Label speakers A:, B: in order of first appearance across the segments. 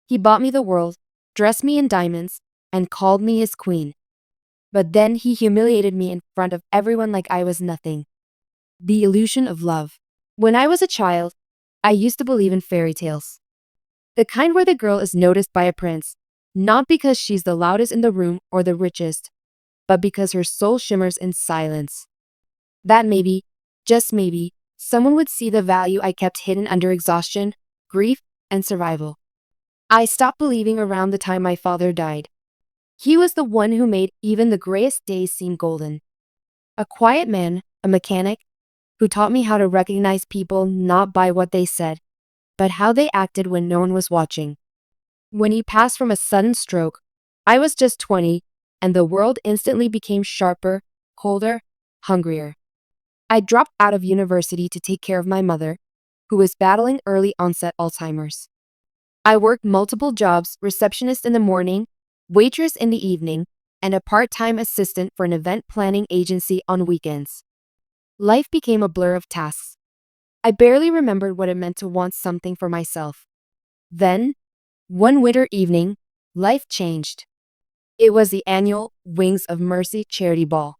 A: He bought me the world, dressed me in diamonds, and called me his queen. But then he humiliated me in front of everyone like I was nothing. The illusion of love. When I was a child, I used to believe in fairy tales. The kind where the girl is noticed by a prince, not because she's the loudest in the room or the richest, but because her soul shimmers in silence. That maybe, just maybe, someone would see the value I kept hidden under exhaustion, grief, and survival. I stopped believing around the time my father died. He was the one who made even the grayest days seem golden. A quiet man, a mechanic, who taught me how to recognize people not by what they said, but how they acted when no one was watching. When he passed from a sudden stroke, I was just 20, and the world instantly became sharper, colder, hungrier. I dropped out of university to take care of my mother, who was battling early onset Alzheimer's. I worked multiple jobs: receptionist in the morning, waitress in the evening, and a part-time assistant for an event planning agency on weekends. Life became a blur of tasks. I barely remembered what it meant to want something for myself. Then, one winter evening, life changed. It was the annual Wings of Mercy charity ball,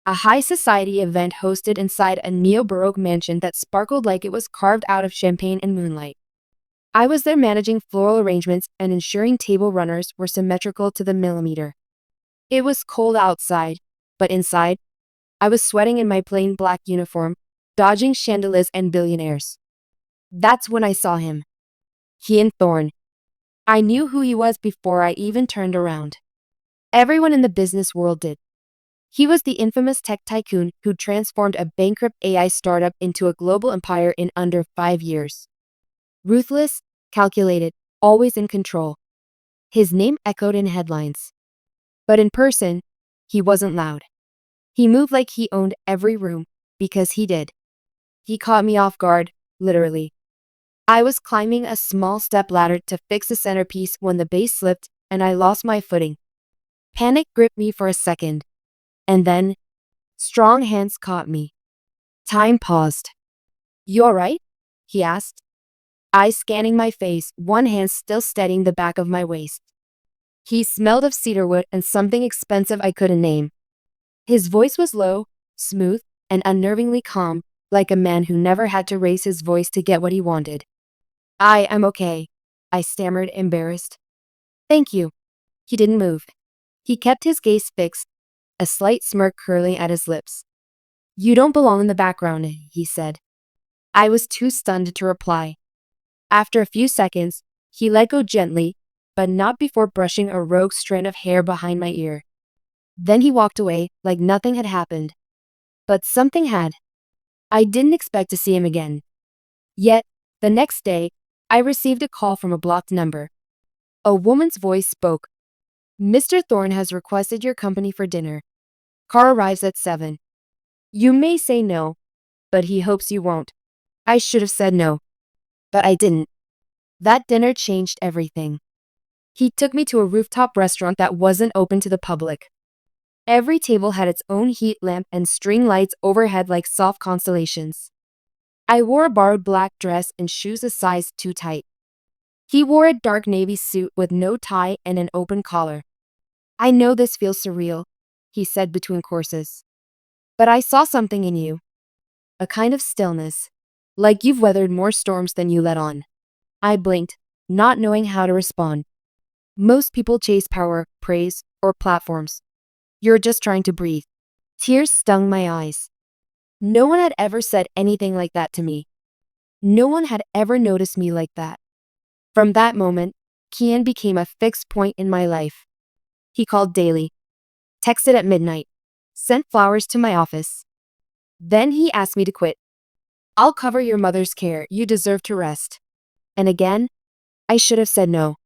A: a high society event hosted inside a neo-Baroque mansion that sparkled like it was carved out of champagne and moonlight. I was there managing floral arrangements and ensuring table runners were symmetrical to the millimeter. It was cold outside, but inside, I was sweating in my plain black uniform, dodging chandeliers and billionaires. That's when I saw him. Ian Thorne. I knew who he was before I even turned around. Everyone in the business world did. He was the infamous tech tycoon who transformed a bankrupt AI startup into a global empire in under 5 years. Ruthless, calculated, always in control. His name echoed in headlines. But in person, he wasn't loud. He moved like he owned every room, because he did. He caught me off guard, literally. I was climbing a small step ladder to fix the centerpiece when the base slipped and I lost my footing. Panic gripped me for a second. And then, strong hands caught me. Time paused. "You all right?" he asked. Eyes scanning my face, one hand still steadying the back of my waist. He smelled of cedarwood and something expensive I couldn't name. His voice was low, smooth, and unnervingly calm, like a man who never had to raise his voice to get what he wanted. I'm okay," I stammered, embarrassed. "Thank you." He didn't move. He kept his gaze fixed, a slight smirk curling at his lips. "You don't belong in the background," he said. I was too stunned to reply. After a few seconds, he let go gently, but not before brushing a rogue strand of hair behind my ear. Then he walked away like nothing had happened. But something had. I didn't expect to see him again. Yet, the next day, I received a call from a blocked number. A woman's voice spoke. "Mr. Thorne has requested your company for dinner. Car arrives at 7. You may say no, but he hopes you won't." I should have said no. But I didn't. That dinner changed everything. He took me to a rooftop restaurant that wasn't open to the public. Every table had its own heat lamp and string lights overhead like soft constellations. I wore a borrowed black dress and shoes a size too tight. He wore a dark navy suit with no tie and an open collar. "I know this feels surreal," he said between courses. "But I saw something in you. A kind of stillness. Like you've weathered more storms than you let on." I blinked, not knowing how to respond. Most people chase power, praise, or platforms. You're just trying to breathe. Tears stung my eyes. No one had ever said anything like that to me. No one had ever noticed me like that. From that moment, Kian became a fixed point in my life. He called daily, texted at midnight, sent flowers to my office. Then he asked me to quit. "I'll cover your mother's care. You deserve to rest." And again, I should have said no.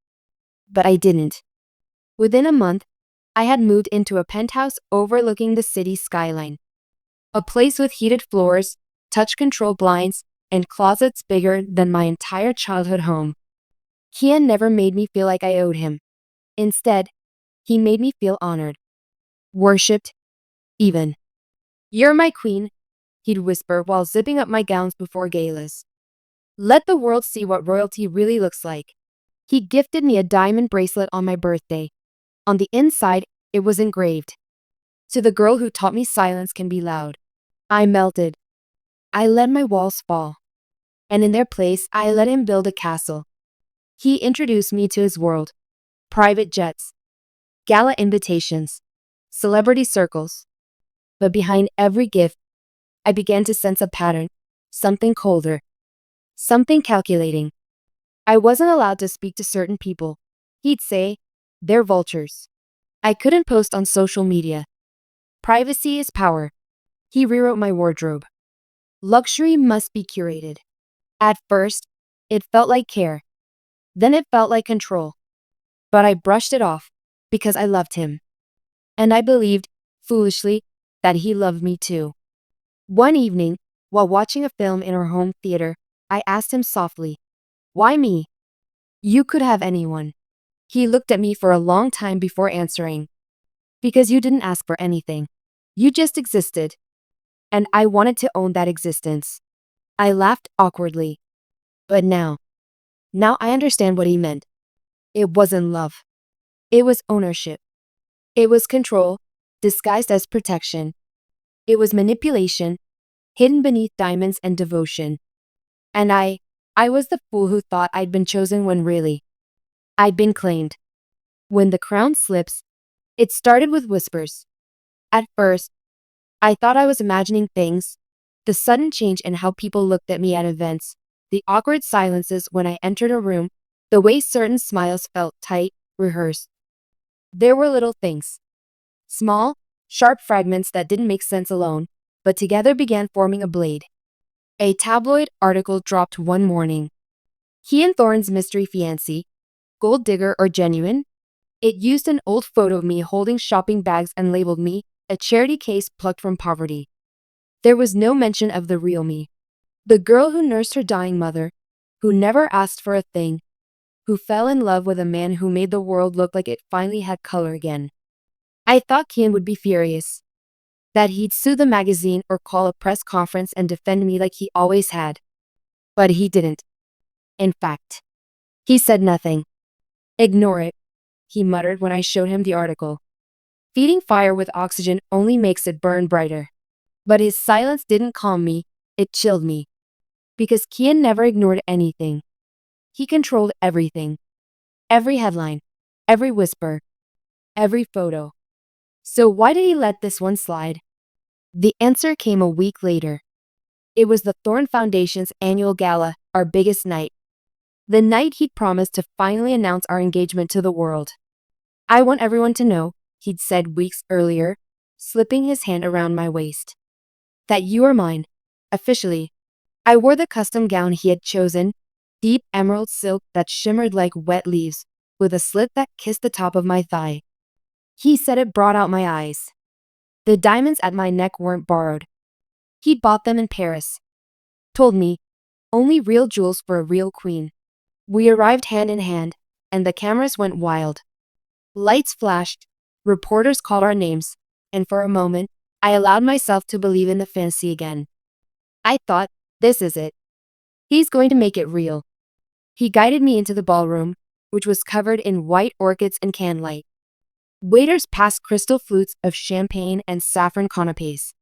A: But I didn't. Within a month, I had moved into a penthouse overlooking the city skyline. A place with heated floors, touch-control blinds, and closets bigger than my entire childhood home. Kian never made me feel like I owed him. Instead, he made me feel honored. Worshipped, even. "You're my queen," he'd whisper while zipping up my gowns before galas. "Let the world see what royalty really looks like." He gifted me a diamond bracelet on my birthday. On the inside, it was engraved, "To the girl who taught me silence can be loud." I melted. I let my walls fall. And in their place, I let him build a castle. He introduced me to his world. Private jets, gala invitations, celebrity circles. But behind every gift, I began to sense a pattern. Something colder. Something calculating. I wasn't allowed to speak to certain people. He'd say, "They're vultures." I couldn't post on social media. Privacy is power. He rewrote my wardrobe. Luxury must be curated. At first, it felt like care. Then it felt like control. But I brushed it off because I loved him. And I believed, foolishly, that he loved me too. One evening, while watching a film in our home theater, I asked him softly, "Why me? You could have anyone." He looked at me for a long time before answering, "Because you didn't ask for anything. You just existed." And I wanted to own that existence. I laughed awkwardly. But now I understand what he meant. It wasn't love. It was ownership. It was control, disguised as protection. It was manipulation, hidden beneath diamonds and devotion. And I was the fool who thought I'd been chosen when really, I'd been claimed. When the crown slips, it started with whispers. At first, I thought I was imagining things. The sudden change in how people looked at me at events, the awkward silences when I entered a room, the way certain smiles felt tight, rehearsed. There were little things. Small, sharp fragments that didn't make sense alone, but together began forming a blade. A tabloid article dropped one morning. "He and Thorne's mystery fiancé, gold digger or genuine?" It used an old photo of me holding shopping bags and labeled me, a charity case plucked from poverty. There was no mention of the real me. The girl who nursed her dying mother, who never asked for a thing, who fell in love with a man who made the world look like it finally had color again. I thought Kian would be furious. That he'd sue the magazine or call a press conference and defend me like he always had. But he didn't. In fact, he said nothing. "Ignore it," he muttered when I showed him the article. "Feeding fire with oxygen only makes it burn brighter." But his silence didn't calm me, it chilled me. Because Kian never ignored anything. He controlled everything. Every headline, every whisper, every photo. So why did he let this one slide? The answer came a week later. It was the Thorne Foundation's annual gala, our biggest night. The night he'd promised to finally announce our engagement to the world. "I want everyone to know," he'd said weeks earlier, slipping his hand around my waist, "that you are mine, officially." I wore the custom gown he had chosen, deep emerald silk that shimmered like wet leaves, with a slit that kissed the top of my thigh. He said it brought out my eyes. The diamonds at my neck weren't borrowed. He'd bought them in Paris. Told me, only real jewels for a real queen. We arrived hand in hand, and the cameras went wild. Lights flashed, reporters called our names, and for a moment, I allowed myself to believe in the fantasy again. I thought, this is it. He's going to make it real. He guided me into the ballroom, which was covered in white orchids and candlelight. Waiters passed crystal flutes of champagne and saffron canapes.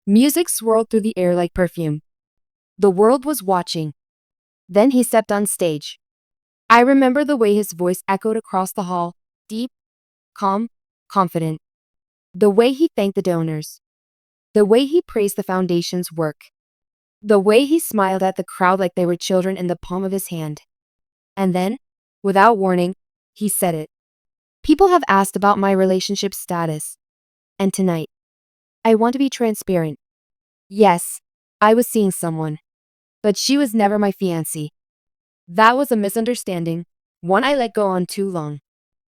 A: Music swirled through the air like perfume. The world was watching. Then he stepped on stage. I remember the way his voice echoed across the hall, deep, calm, confident. The way he thanked the donors. The way he praised the foundation's work. The way he smiled at the crowd like they were children in the palm of his hand. And then, without warning, he said it. "People have asked about my relationship status. And tonight, I want to be transparent. Yes, I was seeing someone. But she was never my fiancé." That was a misunderstanding, one I let go on too long.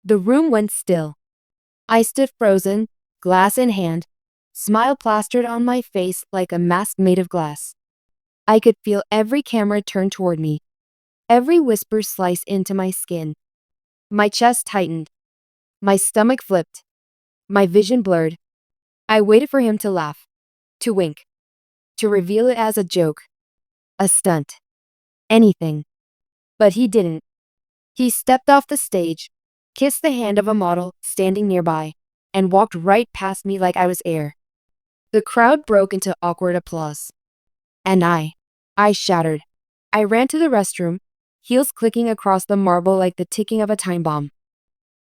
A: The room went still. I stood frozen, glass in hand, smile plastered on my face like a mask made of glass. I could feel every camera turn toward me, every whisper slice into my skin. My chest tightened. My stomach flipped. My vision blurred. I waited for him to laugh, to wink, to reveal it as a joke, a stunt, anything. But he didn't. He stepped off the stage, kissed the hand of a model standing nearby, and walked right past me like I was air. The crowd broke into awkward applause. And I shattered. I ran to the restroom, heels clicking across the marble like the ticking of a time bomb.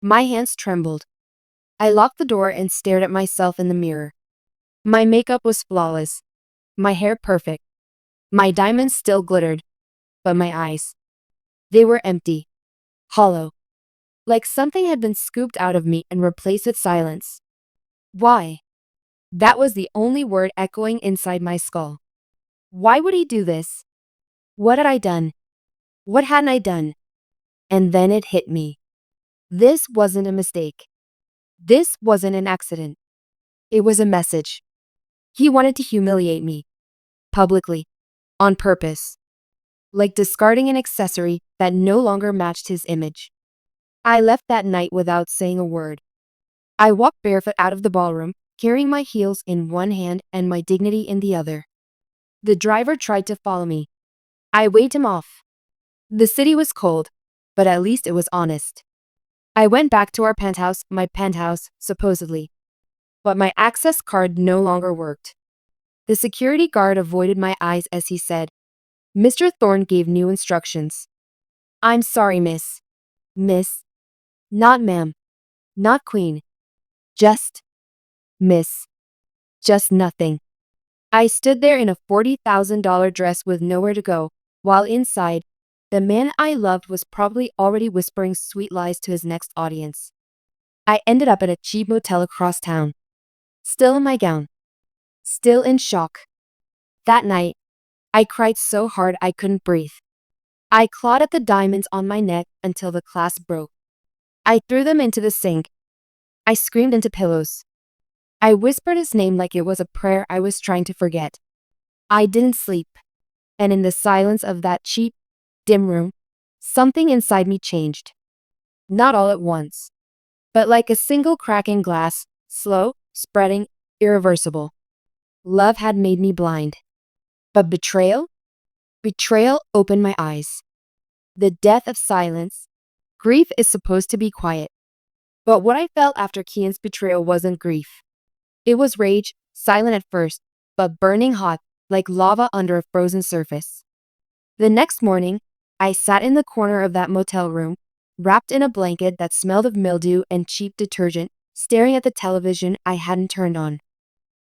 A: My hands trembled. I locked the door and stared at myself in the mirror. My makeup was flawless, my hair perfect. My diamonds still glittered, but my eyes, they were empty, hollow, like something had been scooped out of me and replaced with silence. Why? That was the only word echoing inside my skull. Why would he do this? What had I done? What hadn't I done? And then it hit me. This wasn't a mistake. This wasn't an accident. It was a message. He wanted to humiliate me. Publicly. On purpose. Like discarding an accessory that no longer matched his image. I left that night without saying a word. I walked barefoot out of the ballroom, carrying my heels in one hand and my dignity in the other. The driver tried to follow me. I waved him off. The city was cold, but at least it was honest. I went back to our penthouse, my penthouse, supposedly. But my access card no longer worked. The security guard avoided my eyes as he said, "Mr. Thorne gave new instructions." "I'm sorry, miss." "Miss." "Not ma'am. Not queen. Just miss." Just nothing. I stood there in a $40,000 dress with nowhere to go, while inside, the man I loved was probably already whispering sweet lies to his next audience. I ended up at a cheap motel across town. Still in my gown. Still in shock. That night, I cried so hard I couldn't breathe. I clawed at the diamonds on my neck until the clasp broke. I threw them into the sink. I screamed into pillows. I whispered his name like it was a prayer I was trying to forget. I didn't sleep. And in the silence of that cheap, dim room, something inside me changed. Not all at once, but like a single crack in glass, slow, spreading, irreversible. Love had made me blind. But betrayal? Betrayal opened my eyes. The death of silence. Grief is supposed to be quiet. But what I felt after Kian's betrayal wasn't grief. It was rage, silent at first, but burning hot, like lava under a frozen surface. The next morning, I sat in the corner of that motel room, wrapped in a blanket that smelled of mildew and cheap detergent, staring at the television I hadn't turned on.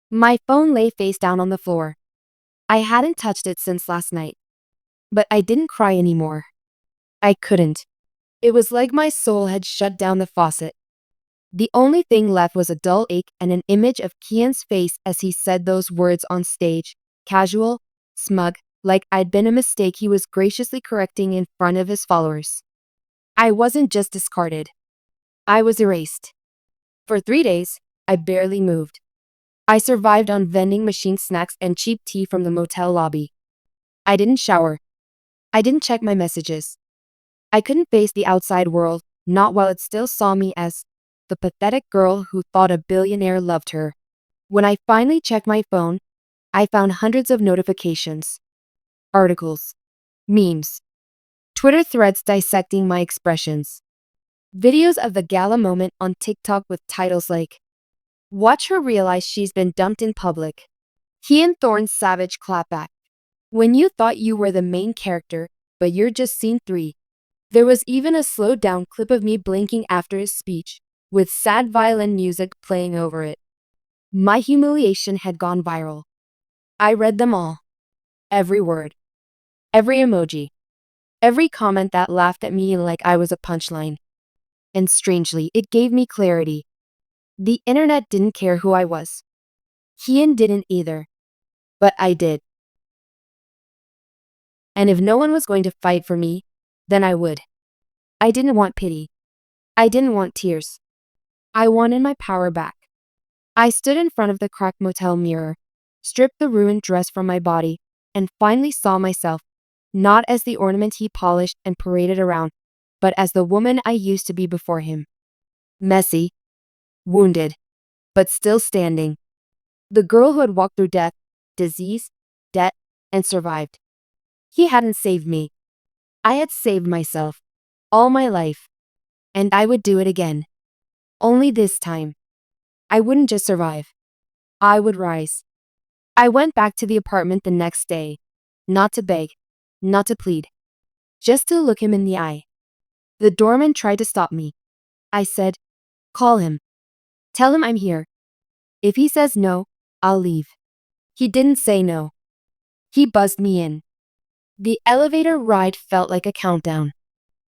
A: My phone lay face down on the floor. I hadn't touched it since last night. But I didn't cry anymore. I couldn't. It was like my soul had shut down the faucet. The only thing left was a dull ache and an image of Kian's face as he said those words on stage, casual, smug, like I'd been a mistake he was graciously correcting in front of his followers. I wasn't just discarded. I was erased. For 3 days, I barely moved. I survived on vending machine snacks and cheap tea from the motel lobby. I didn't shower. I didn't check my messages. I couldn't face the outside world, not while it still saw me as the pathetic girl who thought a billionaire loved her. When I finally checked my phone, I found hundreds of notifications. Articles. Memes. Twitter threads dissecting my expressions. Videos of the gala moment on TikTok with titles like, "Watch her realize she's been dumped in public." Kian Thorne's savage clapback. When you thought you were the main character, but you're just scene 3. There was even a slowed down clip of me blinking after his speech, with sad violin music playing over it. My humiliation had gone viral. I read them all. Every word. Every emoji. Every comment that laughed at me like I was a punchline. And strangely, it gave me clarity. The internet didn't care who I was. Kian didn't either. But I did. And if no one was going to fight for me, then I would. I didn't want pity. I didn't want tears. I wanted my power back. I stood in front of the cracked motel mirror, stripped the ruined dress from my body, and finally saw myself, not as the ornament he polished and paraded around, but as the woman I used to be before him. Messy, wounded, but still standing. The girl who had walked through death, disease, debt, and survived. He hadn't saved me. I had saved myself. all my life. And I would do it again. Only this time, I wouldn't just survive. I would rise. I went back to the apartment the next day, not to beg, not to plead, just to look him in the eye. The doorman tried to stop me. I said, call him. Tell him I'm here. If he says no, I'll leave. He didn't say no. He buzzed me in. The elevator ride felt like a countdown.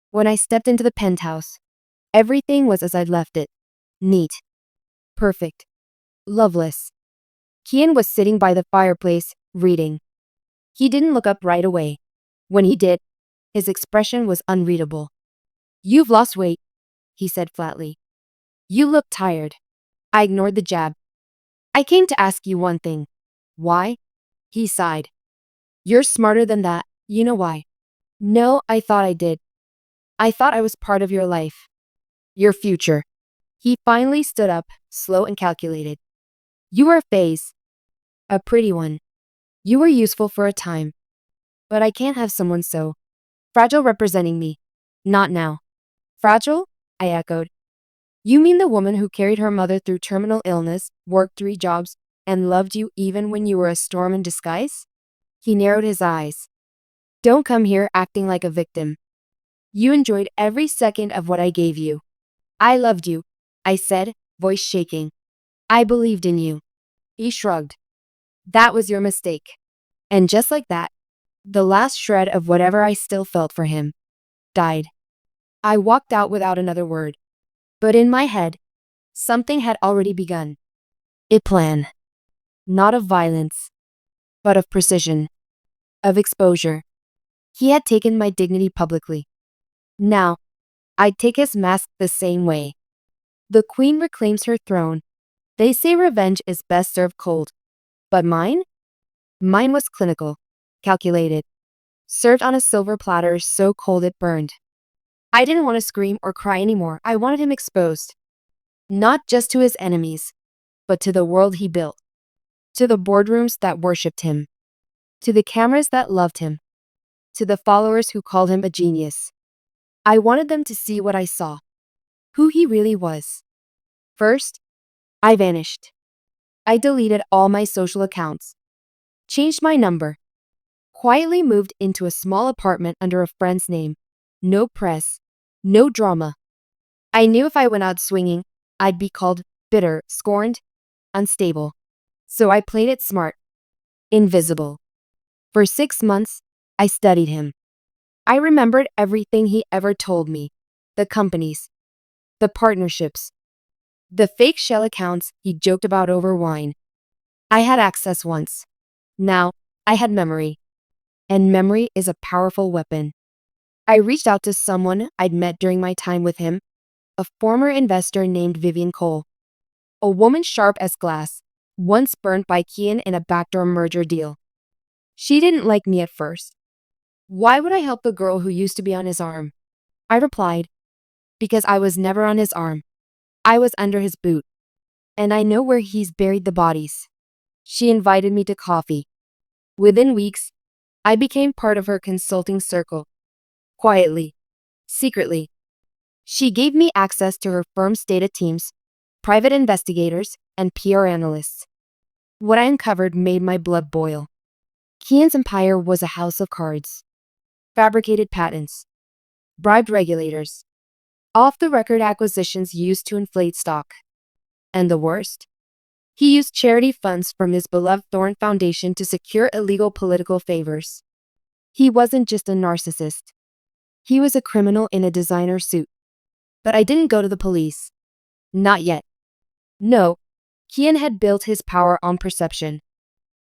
A: When I stepped into the penthouse, everything was as I'd left it. Neat. Perfect. Loveless. Kian was sitting by the fireplace, reading. He didn't look up right away. When he did, his expression was unreadable. You've lost weight, he said flatly. You look tired. I ignored the jab. I came to ask you one thing. Why? He sighed. You're smarter than that. You know why? No, I thought I did. I thought I was part of your life. Your future. He finally stood up, slow and calculated. You were a phase. A pretty one. You were useful for a time. But I can't have someone so fragile representing me. Not now. Fragile? I echoed. You mean the woman who carried her mother through terminal illness, worked 3 jobs, and loved you even when you were a storm in disguise? He narrowed his eyes. Don't come here acting like a victim. You enjoyed every second of what I gave you. I loved you, I said, voice shaking. I believed in you. He shrugged. That was your mistake. And just like that, the last shred of whatever I still felt for him died. I walked out without another word. But in my head, something had already begun. A plan. Not of violence, but of precision, of exposure. He had taken my dignity publicly. Now, I'd take his mask the same way. The queen reclaims her throne. They say revenge is best served cold. But mine? Mine was clinical, calculated, served on a silver platter so cold it burned. I didn't want to scream or cry anymore. I wanted him exposed. Not just to his enemies, but to the world he built. To the boardrooms that worshipped him. To the cameras that loved him. To the followers who called him a genius. I wanted them to see what I saw. Who he really was. First, I vanished. I deleted all my social accounts. Changed my number. Quietly moved into a small apartment under a friend's name. No press. No drama. I knew if I went out swinging, I'd be called bitter, scorned, unstable. So I played it smart. Invisible. For 6 months, I studied him. I remembered everything he ever told me. The companies. The partnerships. The fake shell accounts he joked about over wine. I had access once. Now, I had memory. And memory is a powerful weapon. I reached out to someone I'd met during my time with him, a former investor named Vivian Cole. A woman sharp as glass, once burned by Kian in a backdoor merger deal. She didn't like me at first. Why would I help the girl who used to be on his arm? I replied, because I was never on his arm. I was under his boot. And I know where he's buried the bodies. She invited me to coffee. Within weeks, I became part of her consulting circle. Quietly. Secretly. She gave me access to her firm's data teams, private investigators, and PR analysts. What I uncovered made my blood boil. Kian's empire was a house of cards. Fabricated patents. Bribed regulators. Off-the-record acquisitions used to inflate stock. And the worst? He used charity funds from his beloved Thorn Foundation to secure illegal political favors. He wasn't just a narcissist. He was a criminal in a designer suit. But I didn't go to the police. Not yet. No, Kian had built his power on perception.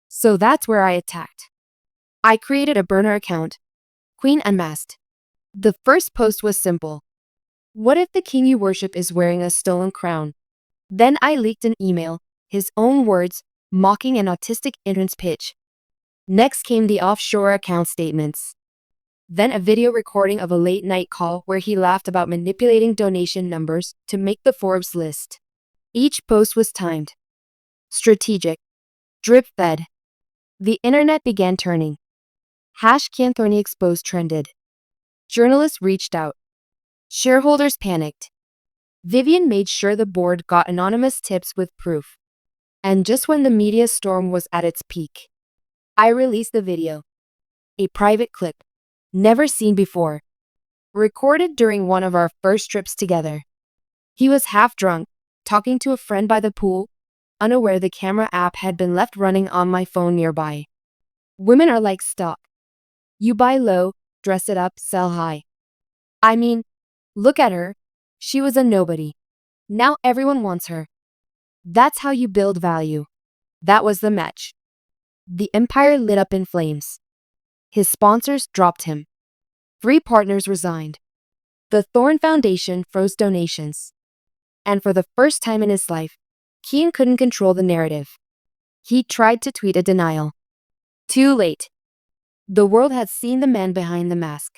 A: So that's where I attacked. I created a burner account, Queen Unmasked. The first post was simple. What if the king you worship is wearing a stolen crown? Then I leaked an email, his own words, mocking an autistic entrance pitch. Next came the offshore account statements. Then a video recording of a late-night call where he laughed about manipulating donation numbers to make the Forbes list. Each post was timed. Strategic. Drip-fed. The internet began turning. #Canthorny Exposed trended. Journalists reached out. Shareholders panicked. Vivian made sure the board got anonymous tips with proof. And just when the media storm was at its peak, I released the video. A private clip, never seen before, recorded during one of our first trips together. He was half drunk, talking to a friend by the pool, unaware the camera app had been left running on my phone nearby. Women are like stock. You buy low, dress it up, sell high. I mean, look at her. She was a nobody. Now everyone wants her. That's how you build value. That was the match. The empire lit up in flames. His sponsors dropped him. 3 partners resigned. The Thorn Foundation froze donations. And for the first time in his life, Kian couldn't control the narrative. He tried to tweet a denial. Too late. The world had seen the man behind the mask.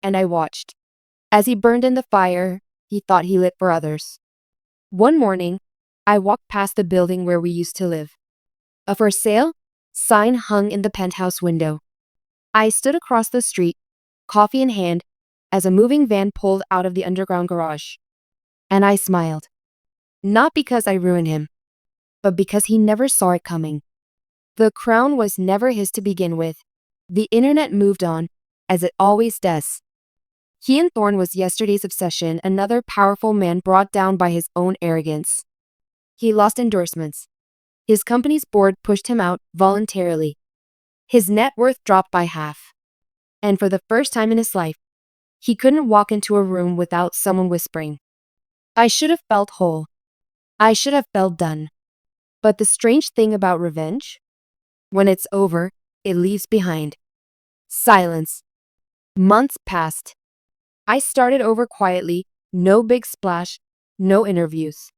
A: And I watched. As he burned in the fire, he thought he lit for others. One morning, I walked past the building where we used to live. A for sale sign hung in the penthouse window. I stood across the street, coffee in hand, as a moving van pulled out of the underground garage. And I smiled. Not because I ruined him, but because he never saw it coming. The crown was never his to begin with. The internet moved on, as it always does. Kian Thorne was yesterday's obsession, another powerful man brought down by his own arrogance. He lost endorsements. His company's board pushed him out voluntarily. His net worth dropped by half. And for the first time in his life, he couldn't walk into a room without someone whispering, I should have felt whole. I should have felt done. But the strange thing about revenge? When it's over, it leaves behind silence. Months passed. I started over quietly, no big splash, no interviews.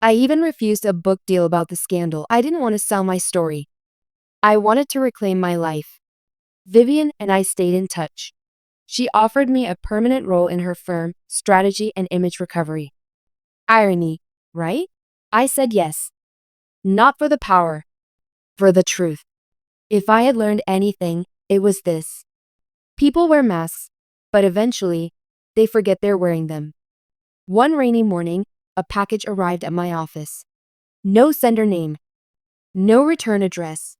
A: I even refused a book deal about the scandal. I didn't want to sell my story. I wanted to reclaim my life. Vivian and I stayed in touch. She offered me a permanent role in her firm, strategy and image recovery. Irony, right? I said yes. Not for the power, for the truth. If I had learned anything, it was this. People wear masks, but eventually, they forget they're wearing them. One rainy morning, a package arrived at my office. No sender name. No return address.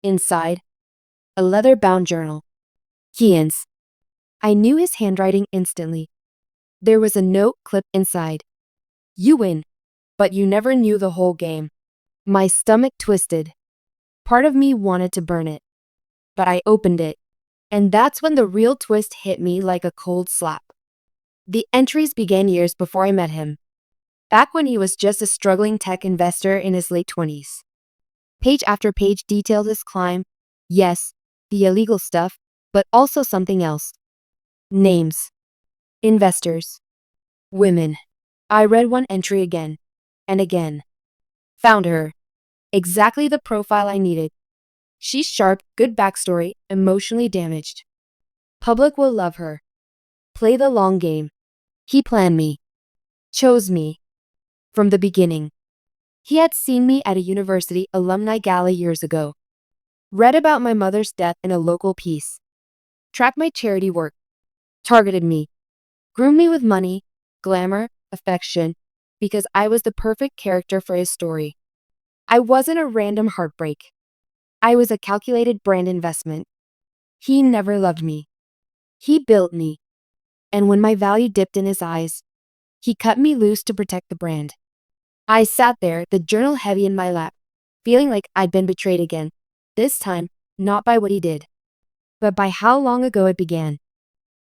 A: Inside, a leather-bound journal. Kian's. I knew his handwriting instantly. There was a note clipped inside. You win, but you never knew the whole game. My stomach twisted. Part of me wanted to burn it. But I opened it. And that's when the real twist hit me like a cold slap. The entries began years before I met him. Back when he was just a struggling tech investor in his late 20s. Page after page detailed his climb. Yes, the illegal stuff, but also something else. Names. Investors. Women. I read one entry again. And again. Found her. Exactly the profile I needed. She's sharp, good backstory, emotionally damaged. Public will love her. Play the long game. He planned me. Chose me. From the beginning. He had seen me at a university alumni gala years ago. Read about my mother's death in a local piece. Tracked my charity work. Targeted me. Groomed me with money, glamour, affection, because I was the perfect character for his story. I wasn't a random heartbreak. I was a calculated brand investment. He never loved me. He built me. And when my value dipped in his eyes, he cut me loose to protect the brand. I sat there, the journal heavy in my lap, feeling like I'd been betrayed again. This time, not by what he did, but by how long ago it began.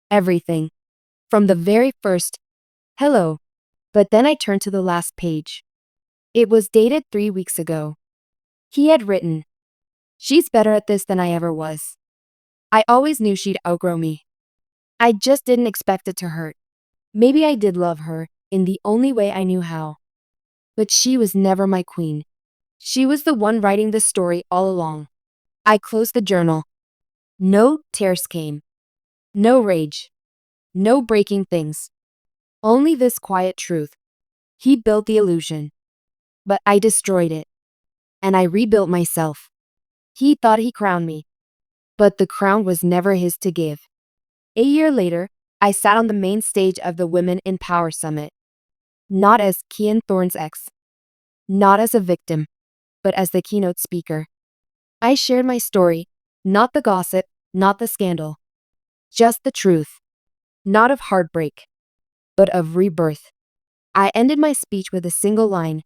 A: Everything. From the very first, hello. But then I turned to the last page. It was dated 3 weeks ago. He had written, she's better at this than I ever was. I always knew she'd outgrow me. I just didn't expect it to hurt. Maybe I did love her, in the only way I knew how. But she was never my queen. She was the one writing the story all along. I closed the journal. No tears came. No rage. No breaking things. Only this quiet truth. He built the illusion. But I destroyed it. And I rebuilt myself. He thought he crowned me. But the crown was never his to give. A year later, I sat on the main stage of the Women in Power Summit, not as Kian Thorne's ex, not as a victim, but as the keynote speaker. I shared my story, not the gossip, not the scandal, just the truth, not of heartbreak, but of rebirth. I ended my speech with a single line.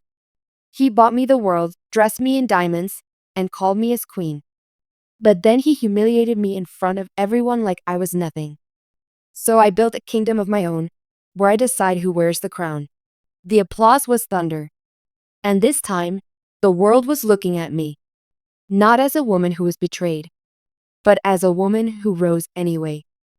A: He bought me the world, dressed me in diamonds, and called me his queen. But then he humiliated me in front of everyone like I was nothing. So I built a kingdom of my own, where I decide who wears the crown. The applause was thunder. And this time, the world was looking at me, not as a woman who was betrayed, but as a woman who rose anyway.